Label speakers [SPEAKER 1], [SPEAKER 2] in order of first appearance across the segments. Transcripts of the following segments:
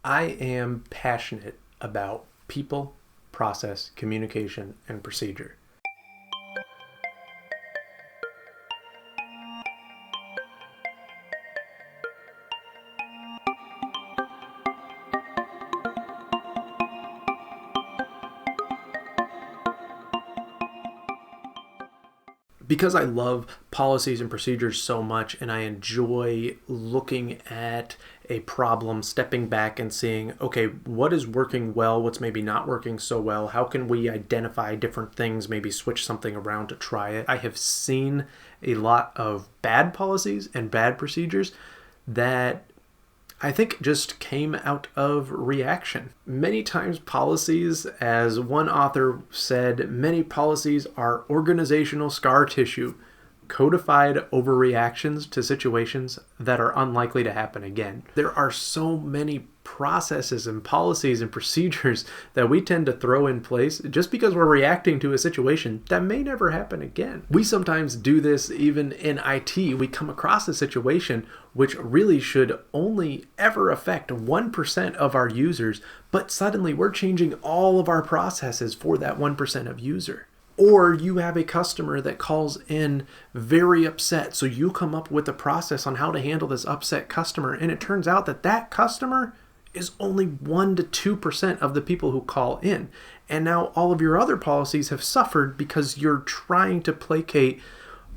[SPEAKER 1] I am passionate about people, process, communication, and procedure. Because I love policies and procedures so much, and I enjoy looking at a problem, stepping back and seeing, okay, what is working well, what's maybe not working so well, how can we identify different things, maybe switch something around to try it. I have seen a lot of bad policies and bad procedures that I think just came out of reaction. Many times policies, as one author said, many policies are organizational scar tissue, codified overreactions to situations that are unlikely to happen again. There are so many processes and policies and procedures that we tend to throw in place just because we're reacting to a situation that may never happen again. We sometimes do this even in IT. We come across a situation which really should only ever affect 1% of our users, but suddenly we're changing all of our processes for that 1% of user. Or you have a customer that calls in very upset, so you come up with a process on how to handle this upset customer, and it turns out that that customer is only 1 to 2% of the people who call in. And now all of your other policies have suffered because you're trying to placate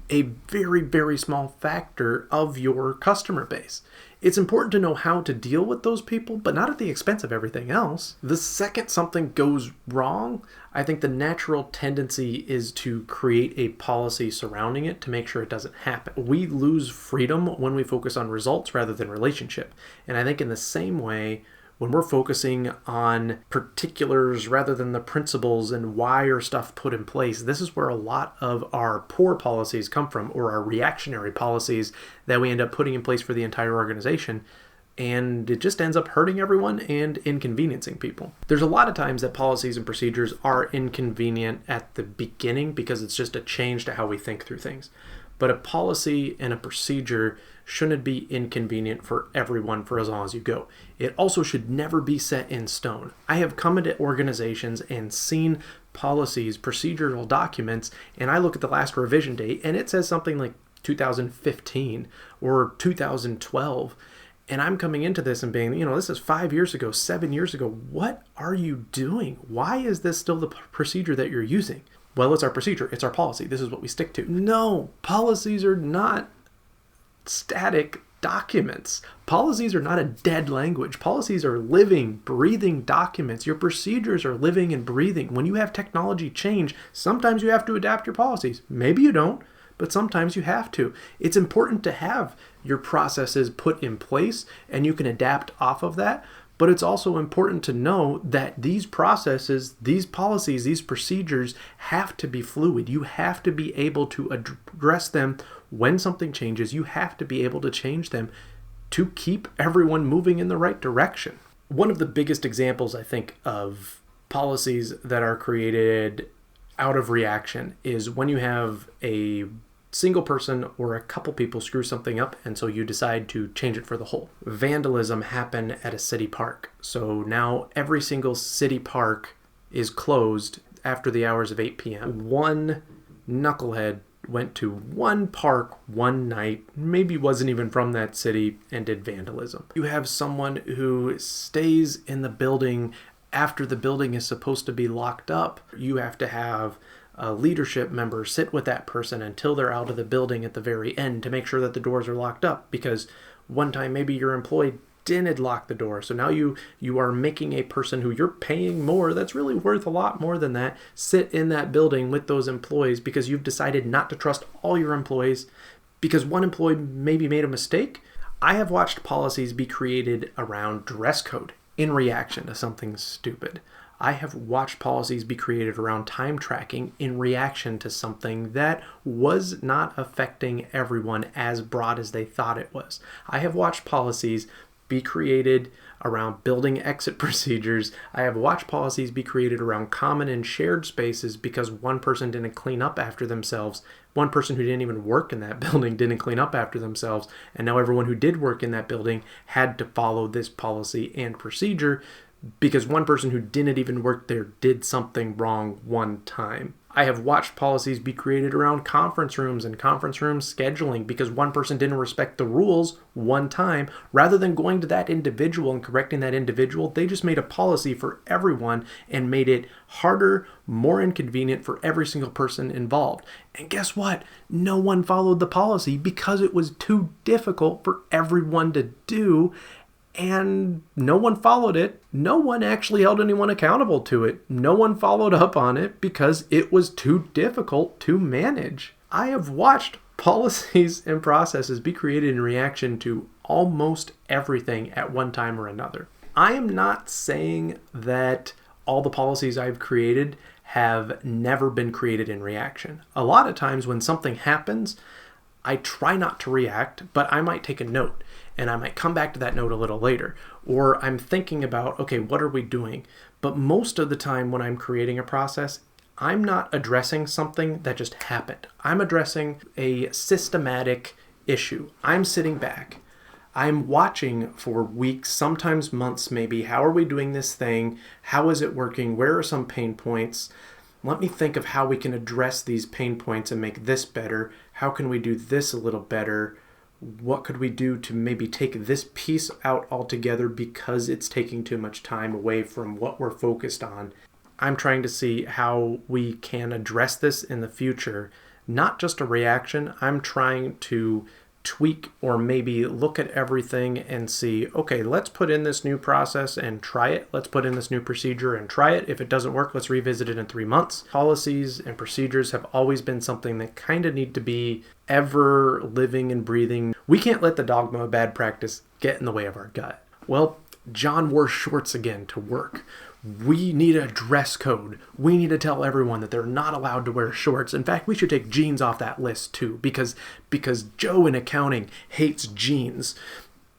[SPEAKER 1] a very, very small factor of your customer base. It's important to know how to deal with those people, but not at the expense of everything else. The second something goes wrong, I think the natural tendency is to create a policy surrounding it to make sure it doesn't happen. We lose freedom when we focus on results rather than relationship. And I think in the same way, when we're focusing on particulars rather than the principles and why are stuff put in place, this is where a lot of our poor policies come from, or our reactionary policies that we end up putting in place for the entire organization. And it just ends up hurting everyone and inconveniencing people. There's a lot of times that policies and procedures are inconvenient at the beginning because it's just a change to how we think through things. But a policy and a procedure shouldn't be inconvenient for everyone for as long as you go. It also should never be set in stone. I have come into organizations and seen policies, procedural documents, and I look at the last revision date and it says something like 2015 or 2012. And I'm coming into this and being, this is 5 years ago, 7 years ago. What are you doing? Why is this still the procedure that you're using? Well, it's our procedure. It's our policy. This is what we stick to. No, policies are not static documents. Policies are not a dead language. Policies are living, breathing documents. Your procedures are living and breathing. When you have technology change, sometimes you have to adapt your policies. Maybe you don't, but sometimes you have to. It's important to have your processes put in place and you can adapt off of that. But it's also important to know that these processes, these policies, these procedures have to be fluid. You have to be able to address them when something changes. You have to be able to change them to keep everyone moving in the right direction. One of the biggest examples, I think, of policies that are created out of reaction is when you have a single person or a couple people screw something up, and so you decide to change it for the whole. Vandalism happened at a city park. So now every single city park is closed after the hours of 8 p.m. One knucklehead went to one park one night, maybe wasn't even from that city, and did vandalism. You have someone who stays in the building after the building is supposed to be locked up. You have to have a leadership member sit with that person until they're out of the building at the very end to make sure that the doors are locked up, because one time maybe your employee didn't lock the door. So now you are making a person who you're paying more, that's really worth a lot more than that, sit in that building with those employees because you've decided not to trust all your employees because one employee maybe made a mistake. I have watched policies be created around dress code in reaction to something stupid. I have watched policies be created around time tracking in reaction to something that was not affecting everyone as broad as they thought it was. I have watched policies be created around building exit procedures. I have watched policies be created around common and shared spaces because one person didn't clean up after themselves. One person who didn't even work in that building didn't clean up after themselves. And now everyone who did work in that building had to follow this policy and procedure because one person who didn't even work there did something wrong one time. I have watched policies be created around conference rooms and conference room scheduling because one person didn't respect the rules one time. Rather than going to that individual and correcting that individual, they just made a policy for everyone and made it harder, more inconvenient for every single person involved. And guess what? No one followed the policy because it was too difficult for everyone to do. And no one followed it. No one actually held anyone accountable to it. No one followed up on it because it was too difficult to manage. I have watched policies and processes be created in reaction to almost everything at one time or another. I am not saying that all the policies I've created have never been created in reaction. A lot of times when something happens, I try not to react, but I might take a note and I might come back to that note a little later. Or I'm thinking about, okay, what are we doing? But most of the time when I'm creating a process, I'm not addressing something that just happened. I'm addressing a systematic issue. I'm sitting back. I'm watching for weeks, sometimes months maybe. How are we doing this thing? How is it working? Where are some pain points? Let me think of how we can address these pain points and make this better. How can we do this a little better? What could we do to maybe take this piece out altogether because it's taking too much time away from what we're focused on? I'm trying to see how we can address this in the future, not just a reaction. I'm trying to tweak or maybe look at everything and see, okay, let's put in this new process and try it. Let's put in this new procedure and try it. If it doesn't work, let's revisit it in 3 months. Policies and procedures have always been something that kind of need to be ever living and breathing. We can't let the dogma of bad practice get in the way of our gut. Well, John wore shorts again to work. We need a dress code. We need to tell everyone that they're not allowed to wear shorts. In fact, we should take jeans off that list too, because Joe in accounting hates jeans.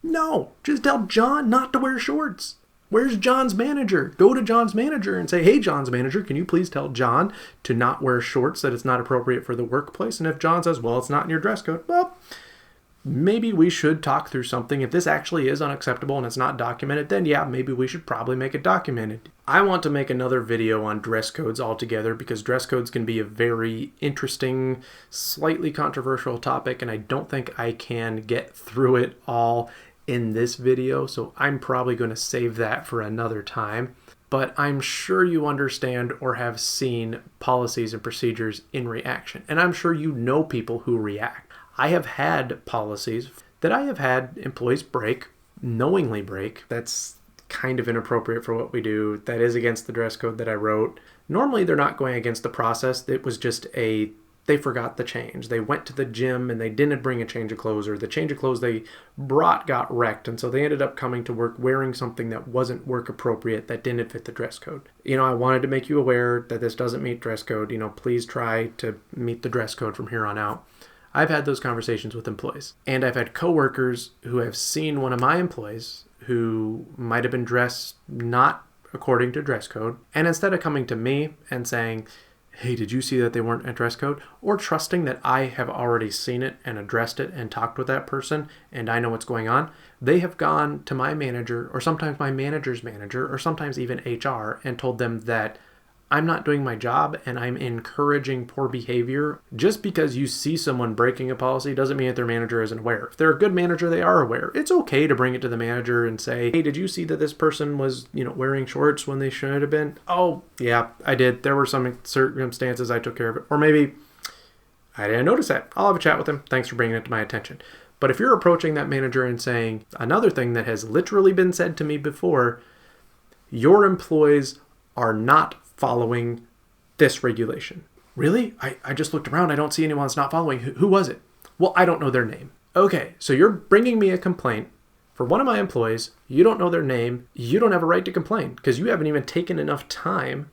[SPEAKER 1] No, just tell John not to wear shorts. Where's John's manager? Go to John's manager and say, hey, John's manager, can you please tell John to not wear shorts, that it's not appropriate for the workplace? And if John says, well, it's not in your dress code, well, maybe we should talk through something. If this actually is unacceptable and it's not documented, then yeah, maybe we should probably make it documented. I want to make another video on dress codes altogether because dress codes can be a very interesting, slightly controversial topic, and I don't think I can get through it all in this video, so I'm probably going to save that for another time. But I'm sure you understand or have seen policies and procedures in reaction, and I'm sure you know people who react. I have had policies that I have had employees break, knowingly break. That's kind of inappropriate for what we do. That is against the dress code that I wrote. Normally they're not going against the process. It was just they forgot the change. They went to the gym and they didn't bring a change of clothes, or the change of clothes they brought got wrecked. And so they ended up coming to work wearing something that wasn't work appropriate, that didn't fit the dress code. I wanted to make you aware that this doesn't meet dress code. Please try to meet the dress code from here on out. I've had those conversations with employees, and I've had coworkers who have seen one of my employees who might have been dressed not according to dress code, and instead of coming to me and saying, hey, did you see that they weren't at dress code? Or trusting that I have already seen it and addressed it and talked with that person and I know what's going on, they have gone to my manager or sometimes my manager's manager or sometimes even HR and told them that I'm not doing my job and I'm encouraging poor behavior. Just because you see someone breaking a policy doesn't mean that their manager isn't aware. If they're a good manager, they are aware. It's okay to bring it to the manager and say, hey, did you see that this person was, wearing shorts when they should have been? Oh, yeah, I did. There were some circumstances I took care of it. Or maybe I didn't notice that. I'll have a chat with them. Thanks for bringing it to my attention. But if you're approaching that manager and saying another thing that has literally been said to me before, your employees are not following this regulation. Really? I just looked around. I don't see anyone that's not following. Who was it? Well, I don't know their name. Okay, so you're bringing me a complaint for one of my employees. You don't know their name. You don't have a right to complain because you haven't even taken enough time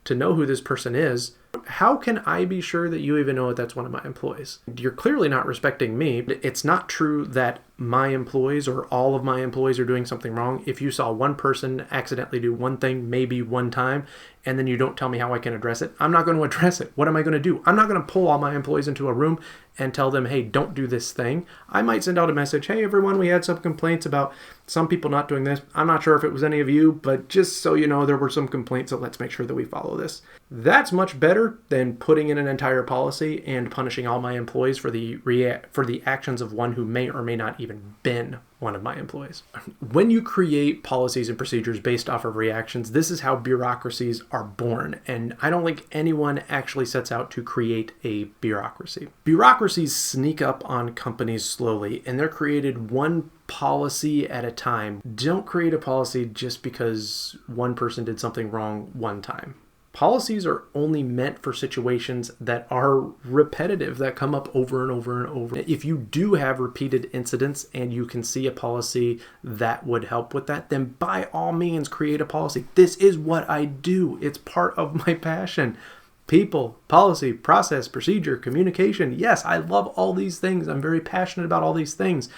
[SPEAKER 1] to know who this person is How can I be sure that you even know that that's one of my employees? You're clearly not respecting me. It's not true that my employees or all of my employees are doing something wrong. If you saw one person accidentally do one thing, maybe one time, and then you don't tell me how I can address it, I'm not going to address it. What am I going to do? I'm not going to pull all my employees into a room and tell them, hey, don't do this thing. I might send out a message, hey, everyone, we had some complaints about some people not doing this. I'm not sure if it was any of you, but just so you know, there were some complaints, so let's make sure that we follow this. That's much better than putting in an entire policy and punishing all my employees for the actions of one who may or may not even been one of my employees. When you create policies and procedures based off of reactions, this is how bureaucracies are born. And I don't think anyone actually sets out to create a bureaucracy. Bureaucracies sneak up on companies slowly, and they're created one policy at a time. Don't create a policy just because one person did something wrong one time. Policies are only meant for situations that are repetitive, that come up over and over and over. If you do have repeated incidents and you can see a policy that would help with that, then by all means create a policy. This is what I do. It's part of my passion. People, policy, process, procedure, communication. Yes, I love all these things. I'm very passionate about all these things.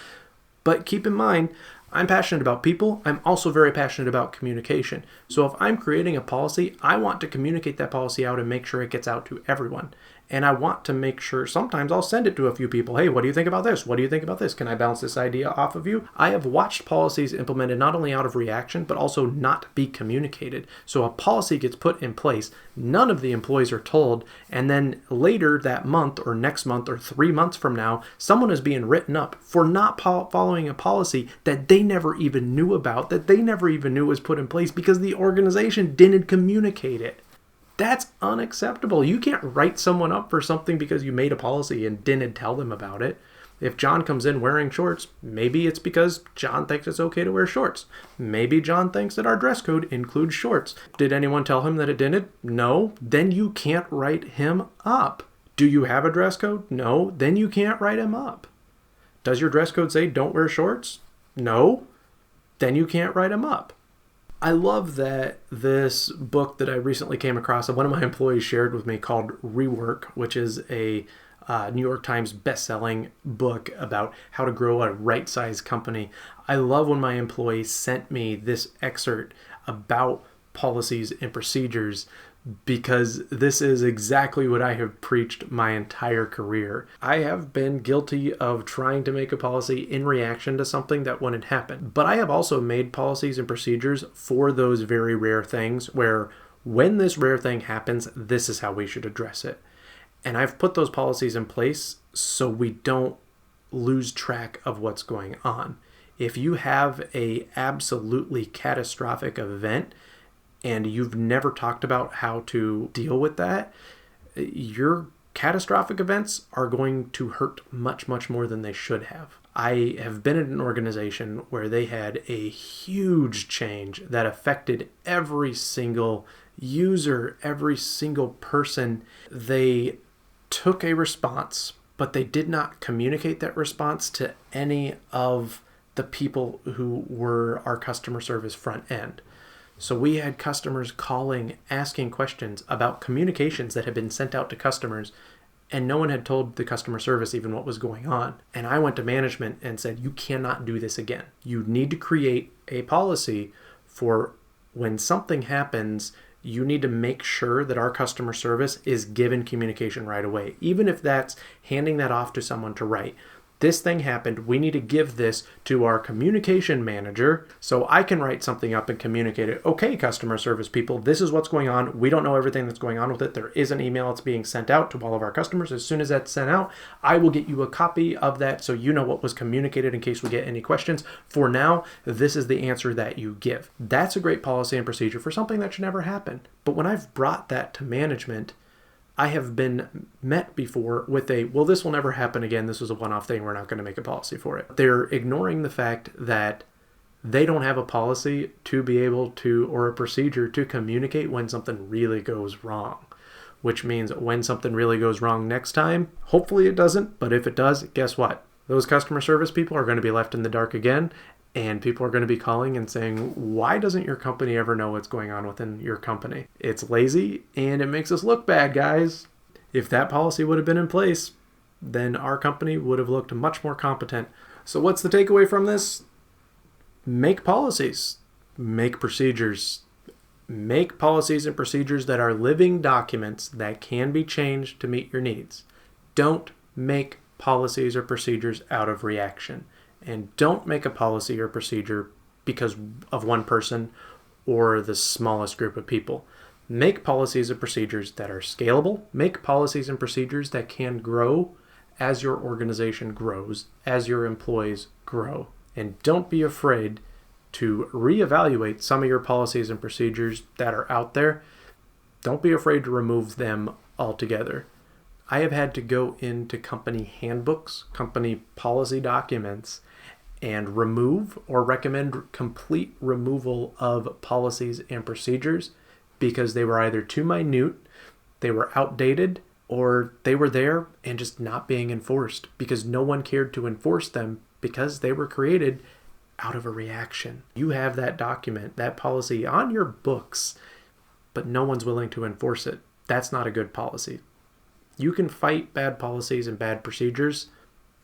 [SPEAKER 1] But keep in mind, I'm passionate about people. I'm also very passionate about communication. So if I'm creating a policy, I want to communicate that policy out and make sure it gets out to everyone. And I want to make sure, sometimes I'll send it to a few people. Hey, what do you think about this? What do you think about this? Can I bounce this idea off of you? I have watched policies implemented not only out of reaction, but also not be communicated. So a policy gets put in place, none of the employees are told, and then later that month or next month or 3 months from now, someone is being written up for not following a policy that they never even knew about, that they never even knew was put in place because the organization didn't communicate it. That's unacceptable. You can't write someone up for something because you made a policy and didn't tell them about it. If John comes in wearing shorts, maybe it's because John thinks it's okay to wear shorts. Maybe John thinks that our dress code includes shorts. Did anyone tell him that it didn't? No. Then you can't write him up. Do you have a dress code? No. Then you can't write him up. Does your dress code say don't wear shorts? No. Then you can't write him up. I love that this book that I recently came across, one of my employees shared with me, called Rework, which is a New York Times best-selling book about how to grow a right-sized company. I love when my employees sent me this excerpt about policies and procedures because this is exactly what I have preached my entire career. I have been guilty of trying to make a policy in reaction to something that wouldn't happen. But I have also made policies and procedures for those very rare things where when this rare thing happens, this is how we should address it. And I've put those policies in place so we don't lose track of what's going on. If you have a absolutely catastrophic event and you've never talked about how to deal with that, your catastrophic events are going to hurt much, much more than they should have. I have been in an organization where they had a huge change that affected every single user, every single person. They took a response, but they did not communicate that response to any of the people who were our customer service front end. So we had customers calling, asking questions about communications that had been sent out to customers, and no one had told the customer service even what was going on. And I went to management and said, you cannot do this again. You need to create a policy for when something happens, you need to make sure that our customer service is given communication right away, even if that's handing that off to someone to write. This thing happened. We need to give this to our communication manager so I can write something up and communicate it. Okay, customer service people, this is what's going on. We don't know everything that's going on with it. There is an email that's being sent out to all of our customers. As soon as that's sent out, I will get you a copy of that so you know what was communicated in case we get any questions. For now, this is the answer that you give. That's a great policy and procedure for something that should never happen. But when I've brought that to management, I have been met before with well, this will never happen again. This was a one-off thing. We're not going to make a policy for it. They're ignoring the fact that they don't have a policy to be able to, or a procedure to communicate when something really goes wrong, which means when something really goes wrong next time, hopefully it doesn't, but if it does, guess what? Those customer service people are going to be left in the dark again, And people are going to be calling and saying, why doesn't your company ever know what's going on within your company? It's lazy and it makes us look bad, guys. If that policy would have been in place, then our company would have looked much more competent. So what's the takeaway from this? Make policies, make procedures, make policies and procedures that are living documents that can be changed to meet your needs. Don't make policies or procedures out of reaction. And don't make a policy or procedure because of one person or the smallest group of people. Make policies and procedures that are scalable. Make policies and procedures that can grow as your organization grows, as your employees grow. And don't be afraid to reevaluate some of your policies and procedures that are out there. Don't be afraid to remove them altogether. I have had to go into company handbooks, company policy documents, and remove or recommend complete removal of policies and procedures because they were either too minute, they were outdated, or they were there and just not being enforced because no one cared to enforce them because they were created out of a reaction. You have that document, that policy on your books, but no one's willing to enforce it. That's not a good policy. You can fight bad policies and bad procedures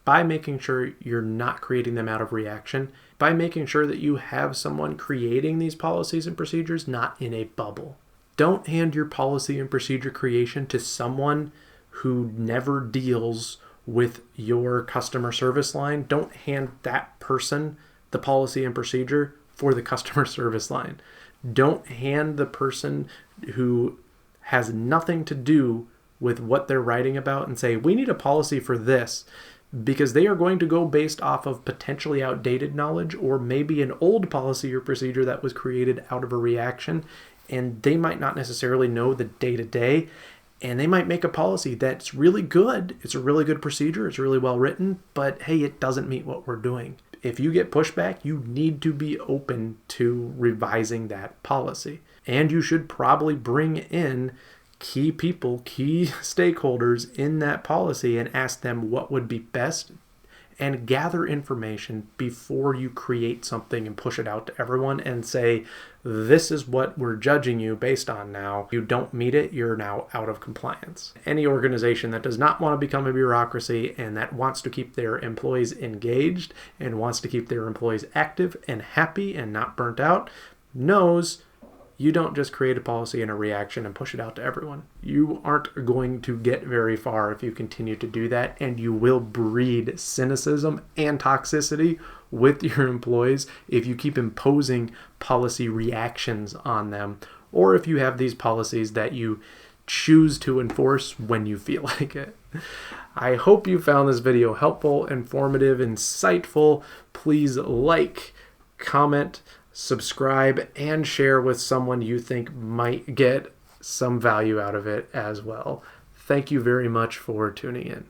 [SPEAKER 1] by making sure you're not creating them out of reaction, by making sure that you have someone creating these policies and procedures, not in a bubble. Don't hand your policy and procedure creation to someone who never deals with your customer service line. Don't hand that person the policy and procedure for the customer service line. Don't hand the person who has nothing to do with what they're writing about and say, we need a policy for this, because they are going to go based off of potentially outdated knowledge or maybe an old policy or procedure that was created out of a reaction, and they might not necessarily know the day-to-day, and they might make a policy that's really good. It's a really good procedure. It's really well written, but hey, it doesn't meet what we're doing. If you get pushback, you need to be open to revising that policy. And you should probably bring in key people, key stakeholders in that policy and ask them what would be best and gather information before you create something and push it out to everyone and say, this is what we're judging you based on now. You don't meet it, you're now out of compliance. Any organization that does not want to become a bureaucracy and that wants to keep their employees engaged and wants to keep their employees active and happy and not burnt out knows you don't just create a policy and a reaction and push it out to everyone. You aren't going to get very far if you continue to do that, and you will breed cynicism and toxicity with your employees if you keep imposing policy reactions on them, or if you have these policies that you choose to enforce when you feel like it. I hope you found this video helpful, informative, insightful. Please like, comment, subscribe, and share with someone you think might get some value out of it as well. Thank you very much for tuning in.